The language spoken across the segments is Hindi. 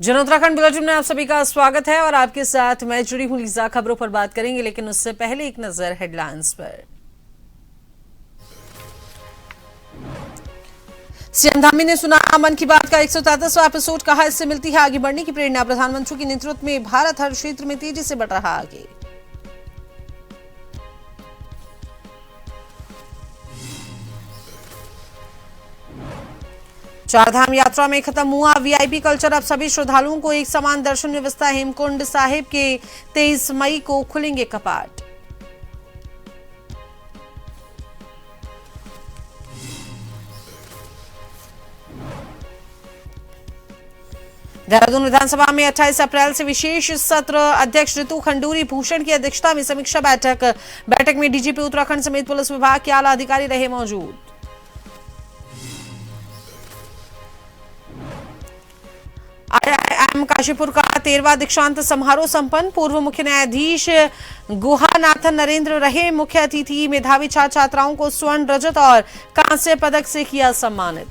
जन उत्तराखंड बुलेटिन में आप सभी का स्वागत है और आपके साथ मैं जुड़ी हूं लीजा। खबरों पर बात करेंगे, लेकिन उससे पहले एक नजर हेडलाइंस पर। सीएम धामी ने सुना मन की बात का 133वां एपिसोड, कहा इससे मिलती है आगे बढ़ने की प्रेरणा। प्रधानमंत्री के नेतृत्व में भारत हर क्षेत्र में तेजी से बढ़ रहा आगे। चारधाम यात्रा में खत्म हुआ वीआईपी कल्चर, अब सभी श्रद्धालुओं को एक समान दर्शन व्यवस्था। हेमकुंड साहिब के 23 मई को खुलेंगे कपाट। देहरादून विधानसभा में 28 अप्रैल से विशेष सत्र, अध्यक्ष ऋतु खंडूरी भूषण की अध्यक्षता में समीक्षा बैठक में डीजीपी उत्तराखंड समेत पुलिस विभाग के आला अधिकारी रहे मौजूद। आईआईएम काशीपुर का 13वां दीक्षांत समारोह संपन्न, पूर्व मुख्य न्यायाधीश गुहानाथन नरेंद्र रहे मुख्य अतिथि। मेधावी छात्र छात्राओं को स्वर्ण, रजत और कांस्य पदक से किया सम्मानित।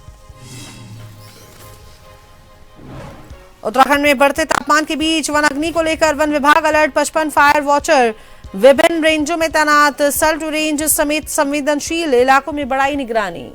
उत्तराखंड में बढ़ते तापमान के बीच वन अग्नि को लेकर वन विभाग अलर्ट, 55 फायर वॉचर विभिन्न रेंजों में तैनात। सेल्फ रेंज समेत संवेदनशील इलाकों में बढ़ाई निगरानी।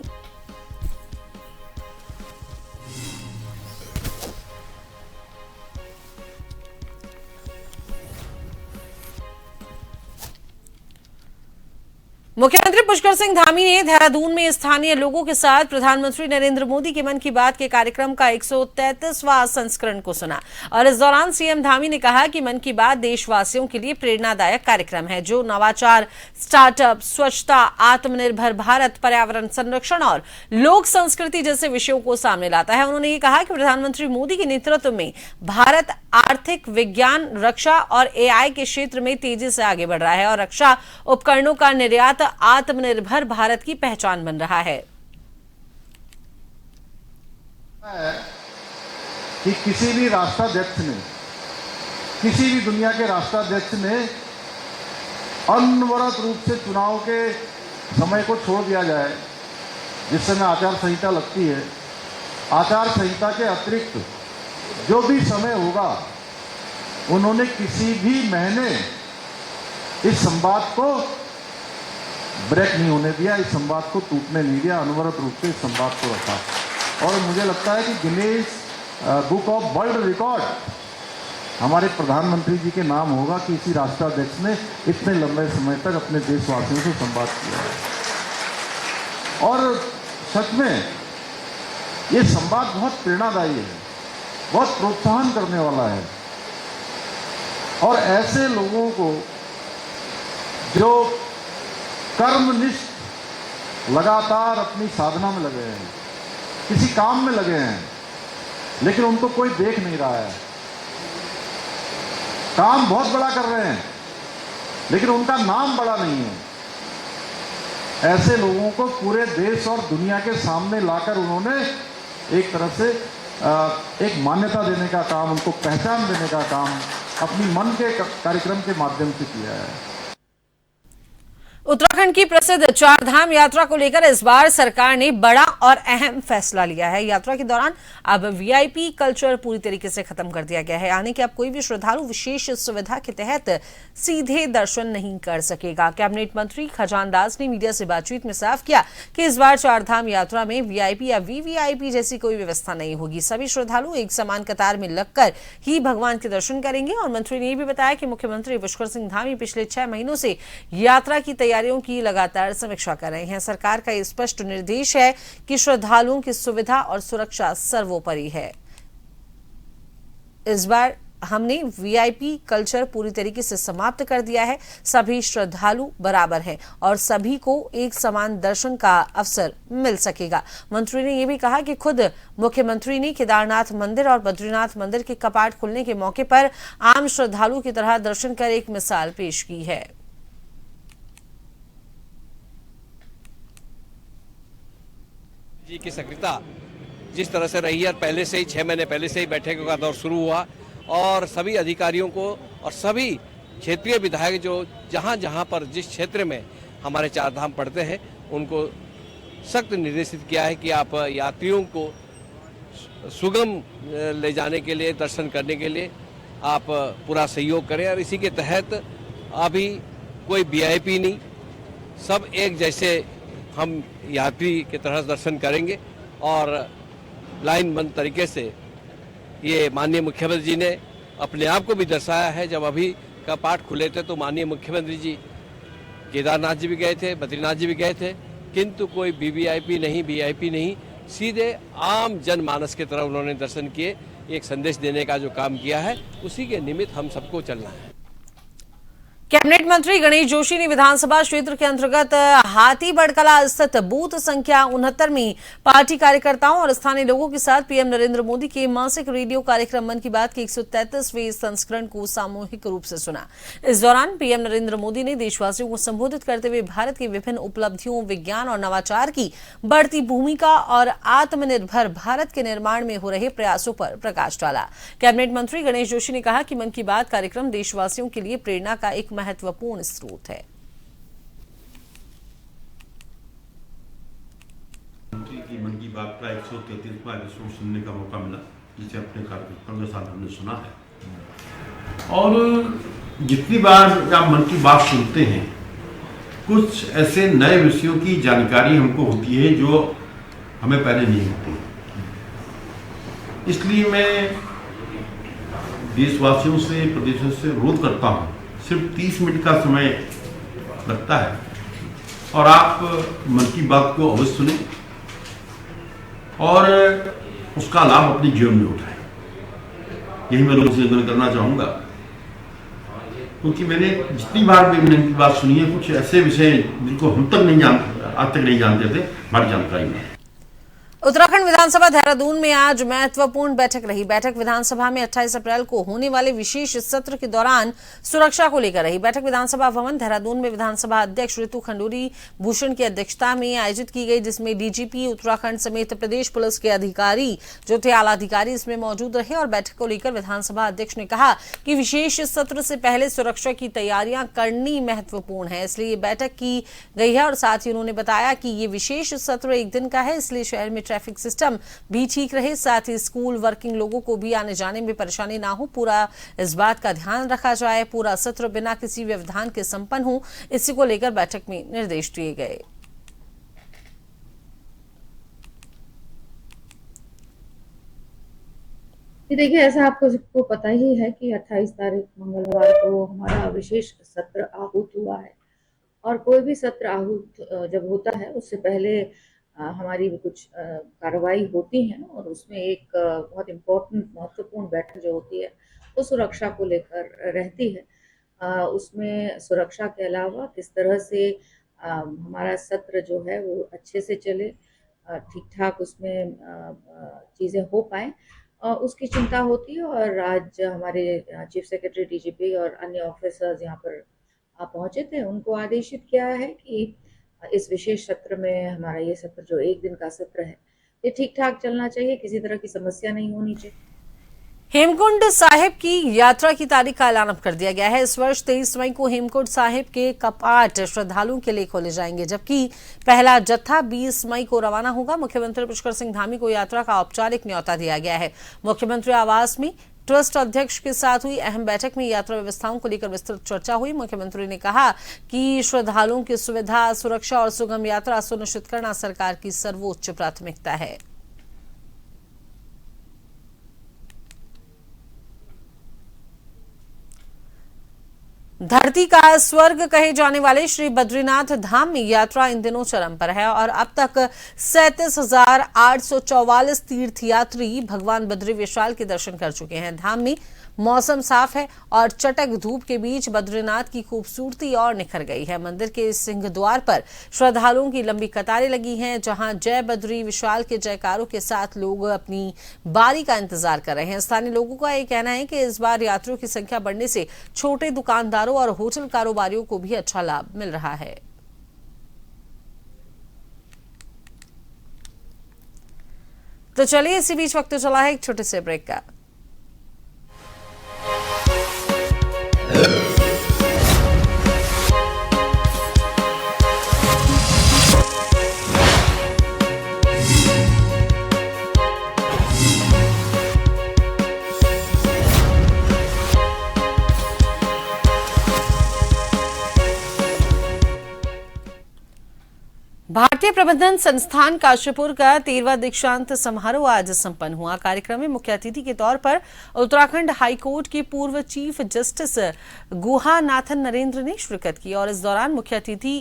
मुख्यमंत्री पुष्कर सिंह धामी ने देहरादून में स्थानीय लोगों के साथ प्रधानमंत्री नरेंद्र मोदी के मन की बात के कार्यक्रम का 133वां संस्करण को सुना और इस दौरान सीएम धामी ने कहा कि मन की बात देशवासियों के लिए प्रेरणादायक कार्यक्रम है, जो नवाचार, स्टार्टअप, स्वच्छता, आत्मनिर्भर भारत, पर्यावरण संरक्षण और लोक संस्कृति जैसे विषयों को सामने लाता है। उन्होंने ये कहा कि प्रधानमंत्री मोदी के नेतृत्व में भारत आर्थिक, विज्ञान, रक्षा और एआई के क्षेत्र में तेजी से आगे बढ़ रहा है और रक्षा उपकरणों का निर्यात आत्मनिर्भर भारत की पहचान बन रहा है। कि किसी भी राष्ट्राध्यक्ष ने, किसी भी दुनिया के राष्ट्राध्यक्ष ने अनवरत रूप से चुनाव के समय को छोड़ दिया जाए, जिस समय आचार संहिता लगती है। आचार संहिता के अतिरिक्त जो भी समय होगा, उन्होंने किसी भी महीने इस संवाद को ब्रेक नहीं होने दिया, इस संवाद को टूटने नहीं दिया, अनवरत रूप से इस संवाद को रखा। और मुझे लगता है कि Guinness book of world record हमारे प्रधानमंत्री जी के नाम होगा कि इसी राष्ट्राध्यक्ष ने इतने लंबे समय तक अपने देशवासियों से संवाद किया है। और सच में ये संवाद बहुत प्रेरणादायी है, बहुत प्रोत्साहन करने वाला है। और ऐसे लोगों को जो कर्मनिष्ठ लगातार अपनी साधना में लगे हैं, किसी काम में लगे हैं, लेकिन उनको कोई देख नहीं रहा है। काम बहुत बड़ा कर रहे हैं, लेकिन उनका नाम बड़ा नहीं है। ऐसे लोगों को पूरे देश और दुनिया के सामने लाकर उन्होंने एक तरह से एक मान्यता देने का काम, उनको पहचान देने का काम अपनी मन के कार्यक्रम के माध्यम से किया है। उत्तराखंड की प्रसिद्ध चारधाम यात्रा को लेकर इस बार सरकार ने बड़ा और अहम फैसला लिया है। यात्रा के दौरान अब वीआईपी कल्चर पूरी तरीके से खत्म कर दिया गया है, यानी कि अब कोई भी श्रद्धालु विशेष सुविधा के तहत सीधे दर्शन नहीं कर सकेगा। कैबिनेट मंत्री खजान दास ने मीडिया से बातचीत में साफ किया कि इस बार चारधाम यात्रा में वीआईपी या वीवीआईपी जैसी कोई व्यवस्था नहीं होगी। सभी श्रद्धालु एक समान कतार में लगकर ही भगवान के दर्शन करेंगे। और मंत्री ने यह भी बताया कि मुख्यमंत्री पुष्कर सिंह धामी पिछले 6 महीनों से यात्रा की तैयारियों की लगातार समीक्षा कर रहे हैं। सरकार का यह स्पष्ट निर्देश है कि श्रद्धालुओं की सुविधा और सुरक्षा सर्वोपरि है। इस बार हमने वीआईपी कल्चर पूरी तरीके से समाप्त कर दिया है। सभी श्रद्धालु बराबर हैं और सभी को एक समान दर्शन का अवसर मिल सकेगा। मंत्री ने यह भी कहा कि खुद मुख्यमंत्री ने केदारनाथ मंदिर और बद्रीनाथ मंदिर के कपाट खुलने के मौके पर आम श्रद्धालु की तरह दर्शन कर एक मिसाल पेश की है। जी की सक्रियता जिस तरह से रही है, पहले से ही 6 महीने पहले से ही बैठकों का दौर शुरू हुआ और सभी अधिकारियों को और सभी क्षेत्रीय विधायक जो जहां जहां पर जिस क्षेत्र में हमारे चारधाम पड़ते हैं, उनको सख्त निर्देशित किया है कि आप यात्रियों को सुगम ले जाने के लिए, दर्शन करने के लिए आप पूरा सहयोग करें। और इसी के तहत अभी कोई वीआईपी नहीं, सब एक जैसे हम यात्री की तरह दर्शन करेंगे। और लाइन बंद तरीके से ये माननीय मुख्यमंत्री जी ने अपने आप को भी दर्शाया है। जब अभी का पाठ खुले थे तो माननीय मुख्यमंत्री जी केदारनाथ जी भी गए थे, बद्रीनाथ जी भी गए थे, किंतु कोई वीवीआईपी नहीं, वीआईपी नहीं, सीधे आम जनमानस की तरह उन्होंने दर्शन किए। एक संदेश देने का जो काम किया है, उसी के निमित्त हम सबको चलना है। कैबिनेट मंत्री गणेश जोशी ने विधानसभा क्षेत्र के अंतर्गत हाथीबड़कला स्थित बूथ संख्या 69 में पार्टी कार्यकर्ताओं और स्थानीय लोगों के साथ पीएम नरेंद्र मोदी के मासिक रेडियो कार्यक्रम मन की बात के 133वें संस्करण को सामूहिक रूप से सुना। इस दौरान पीएम नरेंद्र मोदी ने देशवासियों को संबोधित करते हुए भारत की विभिन्न उपलब्धियों, विज्ञान और नवाचार की बढ़ती भूमिका और आत्मनिर्भर भारत के निर्माण में हो रहे प्रयासों पर प्रकाश डाला। कैबिनेट मंत्री गणेश जोशी ने कहा कि मन की बात कार्यक्रम देशवासियों के लिए प्रेरणा का एक महत्वपूर्ण स्रोत है। मंत्री की मन की बात का 133वां एपिसोड सुनने का मौका मिला, जिसे अपने कार्यकर्ताओं के साथ हमने सुना है। और जितनी बार आप मन की बात सुनते हैं, कुछ ऐसे नए विषयों की जानकारी हमको होती है जो हमें पहले नहीं होती। इसलिए मैं देशवासियों से, प्रदेशों से अनुरोध करता हूँ, सिर्फ 30 मिनट का समय लगता है और आप मन की बात को अवश्य सुनें और उसका लाभ अपने जीवन में उठाएं। यही मैं लोगों से निवेदन करना चाहूँगा, क्योंकि मैंने जितनी बार भी मन की बात सुनी है, कुछ ऐसे विषय जिनको हम तक नहीं जानते, आज तक नहीं जानते थे, हमारी जानकारी में। उत्तराखंड विधानसभा देहरादून में आज महत्वपूर्ण बैठक रही। बैठक विधानसभा में 28 अप्रैल को होने वाले विशेष सत्र के दौरान सुरक्षा को लेकर रही। बैठक विधानसभा भवन देहरादून में विधानसभा अध्यक्ष ऋतु खंडूरी भूषण की अध्यक्षता में आयोजित की गई, जिसमें डीजीपी उत्तराखंड समेत प्रदेश पुलिस के अधिकारी जो थे आला अधिकारी इसमें मौजूद रहे। और बैठक को लेकर विधानसभा अध्यक्ष ने कहा कि विशेष सत्र से पहले सुरक्षा की तैयारियां करनी महत्वपूर्ण है, इसलिए ये बैठक की गई है। और साथ ही उन्होंने बताया कि ये विशेष सत्र एक दिन का है, इसलिए शहर में ट्रैफिक सिस्टम भी ठीक रहे, साथ ही स्कूल वर्किंग लोगों को भी आने जाने में परेशानी ना हो, पूरा इस बात का ध्यान रखा जाए। पूरा सत्र बिना किसी व्यवधान के संपन्न हो, इसी को लेकर बैठक में निर्देश दिए गए। देखिए, ऐसा आपको सबको पता ही है कि 28 तारीख मंगलवार को हमारा विशेष सत्र आहूत हुआ है। और कोई भी सत्र आहूत जब होता है, उससे पहले हमारी भी कुछ कार्रवाई होती है और उसमें एक बहुत इम्पोर्टेंट महत्वपूर्ण बैठक जो होती है वो सुरक्षा को लेकर रहती है। उसमें सुरक्षा के अलावा किस तरह से हमारा सत्र जो है वो अच्छे से चले, ठीक ठाक उसमें चीज़ें हो पाएँ, उसकी चिंता होती है। और आज हमारे चीफ सेक्रेटरी, डीजीपी और अन्य ऑफिसर्स यहाँ पर पहुँचे थे, उनको आदेशित किया है कि इस विशेष सत्र में हमारा ये सत्र जो एक दिन का सत्र है, ये ठीक ठाक चलना चाहिए, किसी तरह की समस्या नहीं होनी चाहिए। हेमकुंड साहिब की यात्रा की तारीख का ऐलान कर दिया गया है। इस वर्ष 23 मई को हेमकुंड साहिब के कपाट श्रद्धालुओं के लिए खोले जाएंगे, जबकि पहला जत्था 20 मई को रवाना होगा। मुख्यमंत्री पुष्कर सिंह धामी को यात्रा का औपचारिक न्योता दिया गया है। मुख्यमंत्री आवास में ट्रस्ट अध्यक्ष के साथ हुई अहम बैठक में यात्रा व्यवस्थाओं को लेकर विस्तृत चर्चा हुई। मुख्यमंत्री ने कहा कि श्रद्धालुओं की सुविधा, सुरक्षा और सुगम यात्रा सुनिश्चित करना सरकार की सर्वोच्च प्राथमिकता है। धरती का स्वर्ग कहे जाने वाले श्री बद्रीनाथ धाम में यात्रा इन दिनों चरम पर है और अब तक 37,844 तीर्थयात्री भगवान बद्री विशाल के दर्शन कर चुके हैं। धाम में मौसम साफ है और चटक धूप के बीच बद्रीनाथ की खूबसूरती और निखर गई है। मंदिर के सिंह द्वार पर श्रद्धालुओं की लंबी कतारें लगी हैं, जहां जय बद्री विशाल के जयकारों के साथ लोग अपनी बारी का इंतजार कर रहे हैं। स्थानीय लोगों का यह कहना है कि इस बार यात्रियों की संख्या बढ़ने से छोटे दुकानदारों और होटल कारोबारियों को भी अच्छा लाभ मिल रहा है। तो चलिए, इसी बीच वक्त चला है एक छोटे से ब्रेक का। भारतीय प्रबंधन संस्थान काशीपुर का 13वां दीक्षांत समारोह आज संपन्न हुआ। कार्यक्रम में मुख्य अतिथि के तौर पर उत्तराखंड हाईकोर्ट के पूर्व चीफ जस्टिस गुहानाथन नरेंद्र ने शिरकत की और इस दौरान मुख्य अतिथि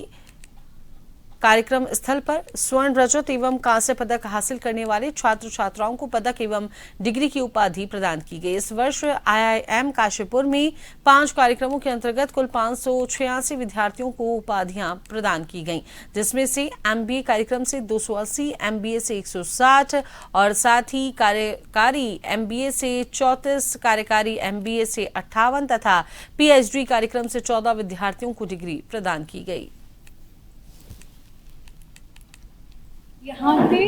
कार्यक्रम स्थल पर स्वर्ण, रजत एवं कांस्य पदक हासिल करने वाले छात्र छात्राओं को पदक एवं डिग्री की उपाधि प्रदान की गई। इस वर्ष IIM काशीपुर में 5 कार्यक्रमों के अंतर्गत कुल 586 विद्यार्थियों को उपाधियां प्रदान की गईं, जिसमें से MBA कार्यक्रम से 280, MBA से 160 और साथ ही कार्यकारी MBA से 34, कार्यकारी MBA से 58 तथा PhD कार्यक्रम से 14 विद्यार्थियों को डिग्री प्रदान की गई। यहाँ पे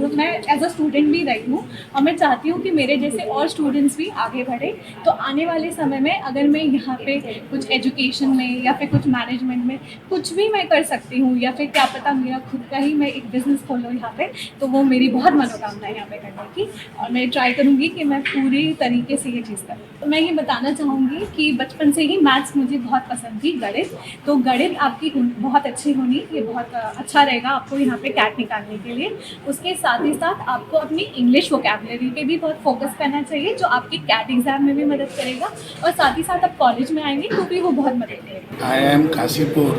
मैं एज अ स्टूडेंट भी रही हूँ और मैं चाहती हूँ कि मेरे जैसे और स्टूडेंट्स भी आगे बढ़े। तो आने वाले समय में अगर मैं यहाँ पे कुछ एजुकेशन में या फिर कुछ मैनेजमेंट में कुछ भी मैं कर सकती हूँ या फिर क्या पता मेरा खुद का ही मैं एक बिजनेस खोलूँ यहाँ पे, तो वो मेरी बहुत मनोकामना है यहाँ पे करने की और मैं ट्राई करूँगी कि मैं पूरी तरीके से ये चीज़ करूँ। तो मैं ये बताना चाहूँगी कि बचपन से ही मैथ्स मुझे बहुत पसंद थी, गणित। तो गणित आपकी बहुत अच्छी होनी, ये बहुत अच्छा रहेगा आपको यहाँ पे कैट निकालने के लिए। उसके साथ ही साथ आपको अपनी इंग्लिश वोकैबुलरी पे भी बहुत फोकस करना चाहिए, जो आपके कैट एग्जाम में भी मदद करेगा और साथ ही साथ आप कॉलेज में आएंगे तो भी वो बहुत मदद करेगा। IIM काशीपुर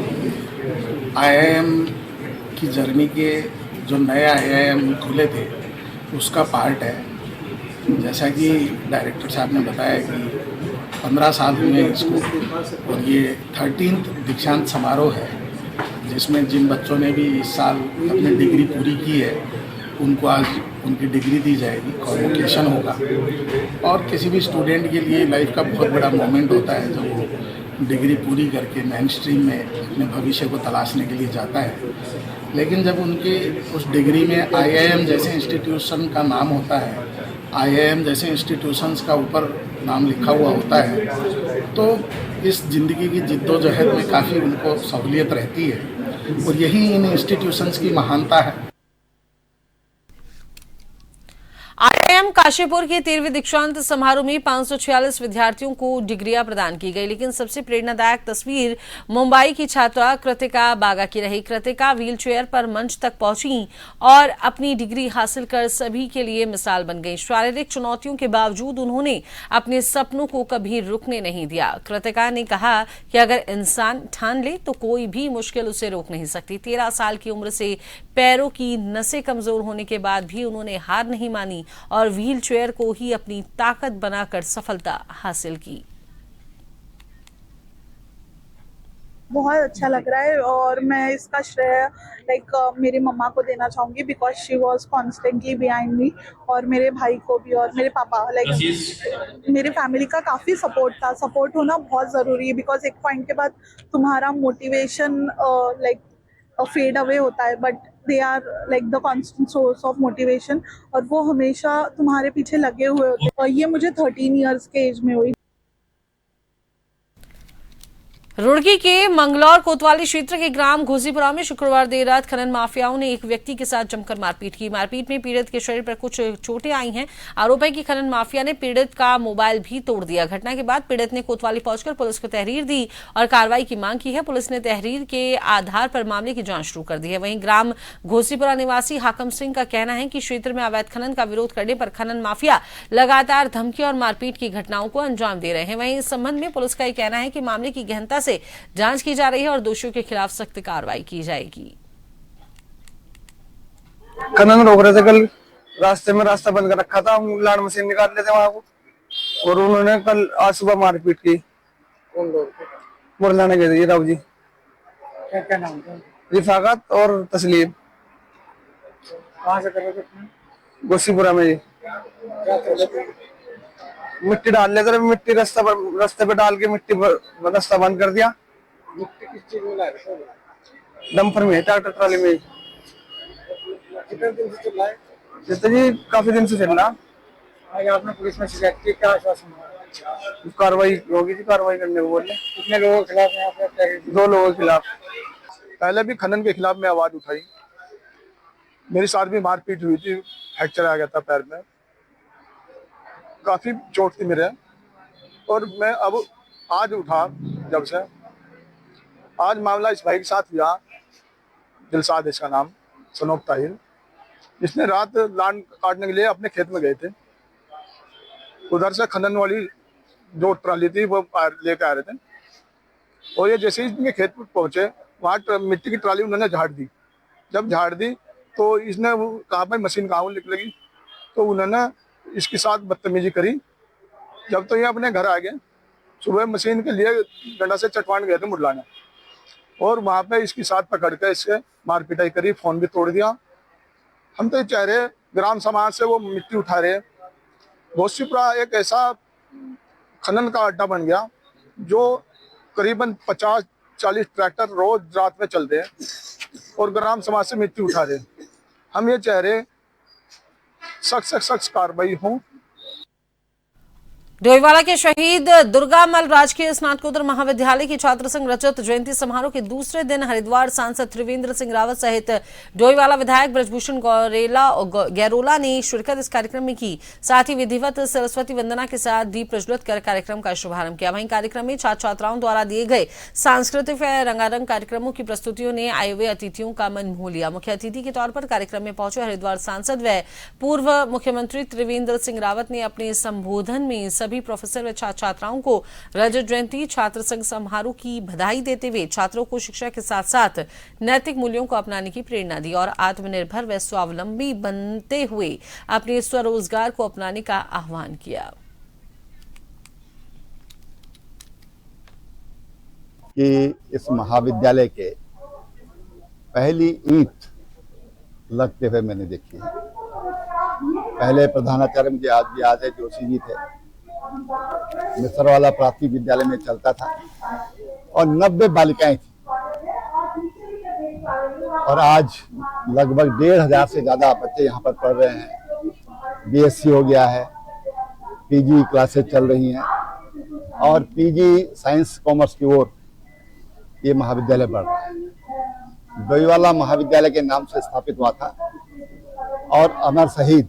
IIM की जर्नी के जो नए IIM खुले थे उसका पार्ट है। जैसा कि डायरेक्टर साहब ने बताया कि 15 साल हुए इसको और ये 13th दीक्षांत समारोह है, जिसमें जिन बच्चों ने भी इस साल अपनी डिग्री पूरी की है उनको आज उनकी डिग्री दी जाएगी, कॉन्वोकेशन होगा। और किसी भी स्टूडेंट के लिए लाइफ का बहुत बड़ा मोमेंट होता है जब वो डिग्री पूरी करके मेन स्ट्रीम में अपने भविष्य को तलाशने के लिए जाता है। लेकिन जब उनके उस डिग्री में IIM जैसे इंस्टीट्यूशन का नाम होता है, IIM जैसे इंस्टीट्यूशंस का ऊपर नाम लिखा हुआ होता है, तो इस ज़िंदगी की जिद्दोजहद में काफ़ी उनको सहूलियत रहती है और यही इन इंस्टीट्यूशंस की महानता है। IIM काशीपुर के 13वें दीक्षांत समारोह में 546 विद्यार्थियों को डिग्रियां प्रदान की गई, लेकिन सबसे प्रेरणादायक तस्वीर मुंबई की छात्रा कृतिका बागा की रही। कृतिका व्हीलचेयर पर मंच तक पहुंची और अपनी डिग्री हासिल कर सभी के लिए मिसाल बन गई। शारीरिक चुनौतियों के बावजूद उन्होंने अपने सपनों को कभी रुकने नहीं दिया। कृतिका ने कहा कि अगर इंसान ठान ले तो कोई भी मुश्किल उसे रोक नहीं सकती। 13 साल की उम्र से पैरों की नसें कमजोर होने के बाद भी उन्होंने हार नहीं मानी और व्हील चेयर को ही अपनी ताकत बनाकर सफलता हासिल की। बहुत अच्छा लग रहा है और मैं इसका श्रेय मेरी मम्मा को देना चाहूँगी, because she was constantly behind me, और मेरे भाई को भी और मेरे पापा, मेरे फैमिली का काफ़ी सपोर्ट था। सपोर्ट होना बहुत ज़रूरी है, बिकॉज एक पॉइंट के बाद तुम्हारा मोटिवेशन फेड अवे होता है, but they are the constant source of motivation, और वो हमेशा तुम्हारे पीछे लगे हुए होते हैं। और ये मुझे 13 इयर्स के एज में हुई। रुड़की के मंगलौर कोतवाली क्षेत्र के ग्राम घोसीपुरा में शुक्रवार देर रात खनन माफियाओं ने एक व्यक्ति के साथ जमकर मारपीट की। मारपीट में पीड़ित के शरीर पर कुछ चोटें आई हैं। आरोप है कि खनन माफिया ने पीड़ित का मोबाइल भी तोड़ दिया। घटना के बाद पीड़ित ने कोतवाली पहुंचकर पुलिस को तहरीर दी और कार्रवाई की मांग की है। पुलिस ने तहरीर के आधार पर मामले की जांच शुरू कर दी है। वहीं ग्राम घोसीपुरा निवासी हाकम सिंह का कहना है कि क्षेत्र में अवैध खनन का विरोध करने पर खनन माफिया लगातार धमकी और मारपीट की घटनाओं को अंजाम दे रहे हैं। वहीं इस संबंध में पुलिस का यह कहना है कि मामले की गहनता से जांच की जा रही है और दोषियों के खिलाफ सख्त कार्रवाई की जाएगी। खनन रोक रहे थे, कल रास्ते में रास्ता बंद कर रखा था, हम लाड मशीन निकाल लेते वहां को, और उन्होंने कल आज सुबह मारपीट की। कौन लोग? मुरलाने गए थे राव जी। क्या क्या नाम था? रिफाकत और तस्लीम। कहां से कर रहे थे? गोसीपुरा में जी। मिट्टी डाल लेते थे, मिट्टी रास्ते पे डाल के मिट्टी रास्ता बंद कर दिया। मिट्टी किस चीज में लाए थे? डंपर में, ट्रैक्टर ट्राली में। कितने दिन से चल रहा है? जी काफी दिन से चल रहा। आज आपने पुलिस में शिकायत की, क्या आश्वासन हुआ? कार्रवाई होगी जी, कार्रवाई करने को बोले। कितने लोगों के खिलाफ? यहाँ पे 2 लोगों के खिलाफ। पहले भी खनन के खिलाफ मैं आवाज उठाई, मेरे साथ भी मारपीट हुई थी, फ्रैक्चर आ गया था पैर में, काफी चोट थी मेरे। और मैं अब आज उठा, जब से आज मामला इस भाई के साथ हुआ, दिलसाद है इसका नाम, सनोब ताहिर। इसने रात लान काटने के लिए अपने खेत में गए थे। उधर से खनन वाली जो ट्राली थी वो लेके आ रहे थे, और ये जैसे ही इनके खेत पर पहुंचे वहाँ मिट्टी की ट्राली उन्होंने झाड़ दी। जब झाड़ दी तो इसने कहा भाई मशीन कहाँ लगी, तो उन्होंने इसके साथ बदतमीजी करी। जब तो ये अपने घर आ गए, सुबह मशीन के लिए डंडा से चटवान गए थे मुडलाने, और वहाँ पे इसकी साथ पकड़ के इससे मार पिटाई करी, फोन भी तोड़ दिया। हम तो चाह रहे ग्राम समाज से वो मिट्टी उठा रहे। घोसीपुरा एक ऐसा खनन का अड्डा बन गया जो करीबन 50-40 ट्रैक्टर रोज रात में चलते हैं और ग्राम समाज से मिट्टी उठा रहे। हम ये चाह रहे सख्त कार्रवाई हो। डोईवाला के शहीद दुर्गामल राजकीय स्नातकोत्तर महाविद्यालय की छात्र संघ रजत जयंती समारोह के दूसरे दिन हरिद्वार सांसद त्रिवेंद्र सिंह रावत सहित डोईवाला विधायक ब्रजभूषण गैरोला ने शिरकत इस कार्यक्रम में की। साथ ही विधिवत सरस्वती वंदना के साथ दीप प्रज्वलित कर कार्यक्रम का शुभारंभ किया। वहीं कार्यक्रम में छात्र छात्राओं द्वारा दिए गए सांस्कृतिक व रंगारंग कार्यक्रमों की प्रस्तुतियों ने आए हुए अतिथियों का मन मोह लिया। मुख्य अतिथि के तौर पर कार्यक्रम में पहुंचे हरिद्वार सांसद व पूर्व मुख्यमंत्री त्रिवेंद्र सिंह रावत ने अपने संबोधन में सभी प्रोफेसर व छात्र छात्राओं को रजत जयंती छात्र संघ समारोह की बधाई देते हुए छात्रों को शिक्षा के साथ साथ नैतिक मूल्यों को अपनाने की प्रेरणा दी और आत्मनिर्भर व स्वावलंबी बनते हुए अपने स्वरोजगार को अपनाने का आह्वान किया। कि इस महाविद्यालय के पहली ईंट लगते हुए मैंने देखी है। पहले प्रधानाचार्य मुझे आज भी याद है, जोशी जी थे। मिसरवाला प्राथमिक विद्यालय में चलता था और 90 बालिकाएं थी, और आज लगभग 1500 से ज्यादा बच्चे यहाँ पर पढ़ रहे हैं। बीएससी हो गया है, पीजी क्लासेस चल रही हैं, और पीजी साइंस कॉमर्स की ओर ये महाविद्यालय बढ़ रहा है। डोईवाला महाविद्यालय के नाम से स्थापित हुआ था और अमर शहीद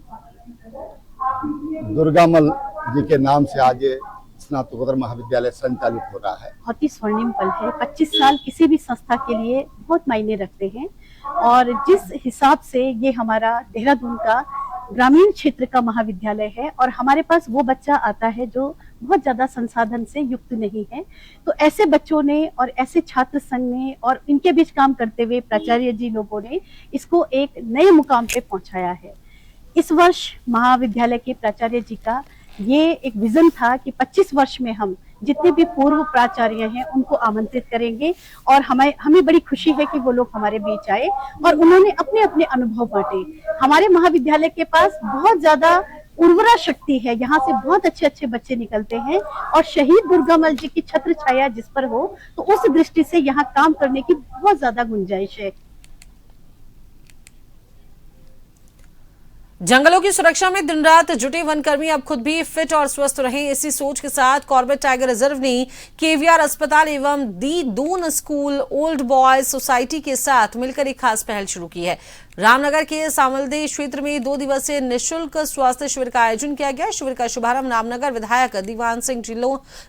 दुर्गामल जी के नाम से आज ये स्नातकोत्तर महाविद्यालय संचालित हो रहा है। बहुत ही स्वर्णिम पल है। 25 साल किसी भी संस्था के लिए बहुत मायने रखते हैं, और जिस हिसाब से ये हमारा देहरादून का ग्रामीण क्षेत्र का महाविद्यालय है और हमारे पास वो बच्चा आता है जो बहुत ज्यादा संसाधन से युक्त नहीं है, तो ऐसे बच्चों ने और ऐसे छात्र संघ ने और इनके बीच काम करते हुए प्राचार्य जी लोगों ने इसको एक नए मुकाम पे पहुंचाया है। इस वर्ष महाविद्यालय के प्राचार्य जी का ये एक विजन था कि 25 वर्ष में हम जितने भी पूर्व प्राचार्य हैं उनको आमंत्रित करेंगे, और हमें बड़ी खुशी है कि वो लोग हमारे बीच आए और उन्होंने अपने अपने अनुभव बांटे। हमारे महाविद्यालय के पास बहुत ज्यादा उर्वरा शक्ति है, यहाँ से बहुत अच्छे अच्छे बच्चे निकलते हैं, और शहीद दुर्गामल जी की छत्र छाया जिस पर हो, तो उस दृष्टि से यहाँ काम करने की बहुत ज्यादा गुंजाइश है। जंगलों की सुरक्षा में दिन रात जुटे वनकर्मी अब खुद भी फिट और स्वस्थ रहें, इसी सोच के साथ कॉर्बेट टाइगर रिजर्व ने केवीआर अस्पताल एवं the Doon school old boys society के साथ मिलकर एक खास पहल शुरू की है। रामनगर के सामलदे क्षेत्र में 2 दिवसीय निःशुल्क स्वास्थ्य शिविर का आयोजन किया गया। शिविर का शुभारंभ रामनगर विधायक दीवान सिंह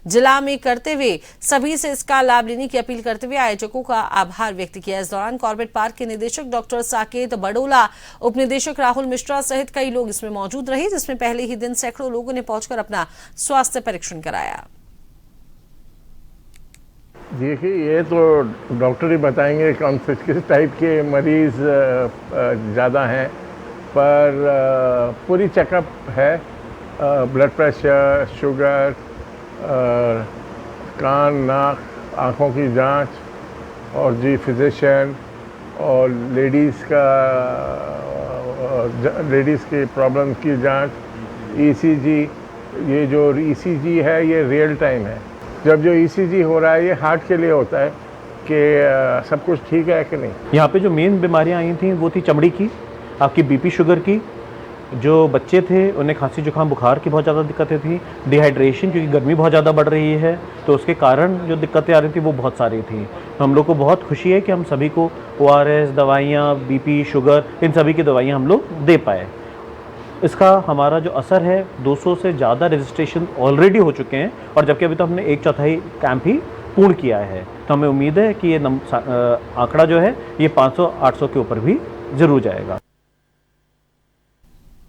जिला में करते हुए सभी से इसका लाभ लेने की अपील करते हुए आयोजकों का आभार व्यक्त किया। इस दौरान कॉर्बेट पार्क के निदेशक डॉक्टर साकेत बडोला, उप निदेशक राहुल मिश्रा सहित कई लोग इसमें मौजूद रहे, जिसमें पहले ही दिन सैकड़ों लोगों ने पहुंचकर अपना स्वास्थ्य परीक्षण कराया। देखिए, ये तो डॉक्टर ही बताएंगे कौन से किस टाइप के मरीज़ ज़्यादा हैं, पर पूरी चेकअप है। ब्लड प्रेशर, शुगर, कान नाक आँखों की जांच, और जी फिजिशियन, और लेडीज़ की प्रॉब्लम की जांच, ईसीजी। ये जो ईसीजी है ये रियल टाइम है। जब जो ईसीजी हो रहा है ये हार्ट के लिए होता है कि सब कुछ ठीक है कि नहीं। यहाँ पे जो मेन बीमारियाँ आई थी वो थी चमड़ी की, आपकी बीपी शुगर की। जो बच्चे थे उन्हें खांसी जुकाम बुखार की बहुत ज़्यादा दिक्कतें थी, डिहाइड्रेशन क्योंकि गर्मी बहुत ज़्यादा बढ़ रही है तो उसके कारण जो दिक्कतें आ रही थी वो बहुत सारी थी। तो हम लोग को बहुत खुशी है कि हम सभी को ORS दवाइयाँ, बीपी शुगर, इन सभी की दवाइयाँ हम लोग दे पाए। इसका हमारा जो असर है 200 से ज़्यादा रजिस्ट्रेशन ऑलरेडी हो चुके हैं, और जबकि अभी तो हमने 1/4 कैंप ही पूर्ण किया है। तो हमें उम्मीद है कि ये आंकड़ा जो है ये 500-800 के ऊपर भी जरूर जाएगा।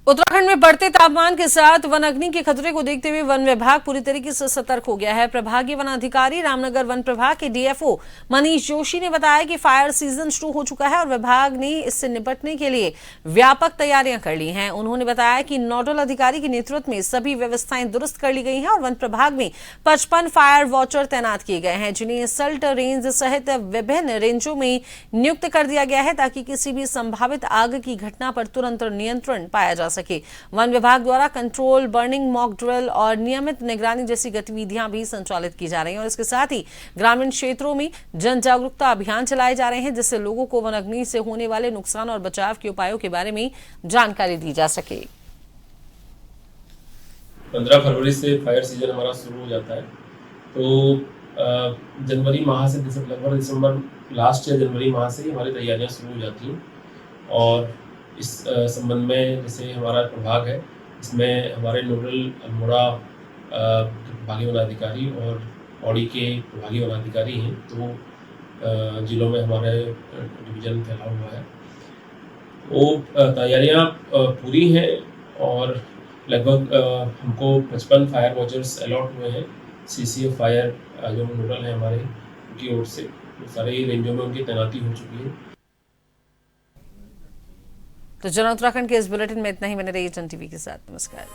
उत्तराखंड में बढ़ते तापमान के साथ वन अग्नि के खतरे को देखते हुए वन विभाग पूरी तरीके से सतर्क हो गया है। प्रभागीय वन अधिकारी रामनगर वन प्रभाग के डीएफओ मनीष जोशी ने बताया कि फायर सीजन शुरू हो चुका है और विभाग ने इससे निपटने के लिए व्यापक तैयारियां कर ली हैं। उन्होंने बताया कि नोडल अधिकारी के नेतृत्व में सभी व्यवस्थाएं दुरुस्त कर ली गई हैं और वन प्रभाग में 55 फायर वॉचर तैनात किए गए हैं, जिन्हें सल्ट रेंज सहित विभिन्न रेंजों में नियुक्त कर दिया गया है ताकि किसी भी संभावित आग की घटना पर तुरंत नियंत्रण पाया जा सके। वन विभाग द्वारा कंट्रोल, बर्निंग मॉक ड्रिल और नियमित निगरानी जैसी गतिविधियां भी संचालित की जा रही हैं और इसके साथ ही ग्रामीण क्षेत्रों में जन जागरूकता अभियान चलाए जा रहे हैं जिससे लोगों को वन अग्नि से होने वाले नुकसान और बचाव के उपायों के बारे में जानकारी दी जा सके। 15 फरवरी से फायर सीजन हमारा शुरू हो जाता है। तो जनवरी माह से लगभग दिसंबर लास्ट या जनवरी माह से हमारी तैयारियां शुरू हो जाती हैं और इस संबंध में जैसे हमारा प्रभाग है इसमें हमारे नोडल अल्मोड़ा प्रभागीय वनाधिकारी और पौड़ी के प्रभागीय वनाधिकारी हैं। तो जिलों में हमारे डिवीजन फैला हुआ है। वो तैयारियां पूरी हैं और लगभग हमको 55 फायर वॉचर्स अलॉट हुए हैं। सीसीएफ फायर जो नोडल है हमारे उनकी ओर से सारे रेंजों में उनकी तैनाती हो चुकी है। तो जन उत्तराखंड के इस बुलेटिन में इतना ही। बने रहिए जन टीवी के साथ। नमस्कार।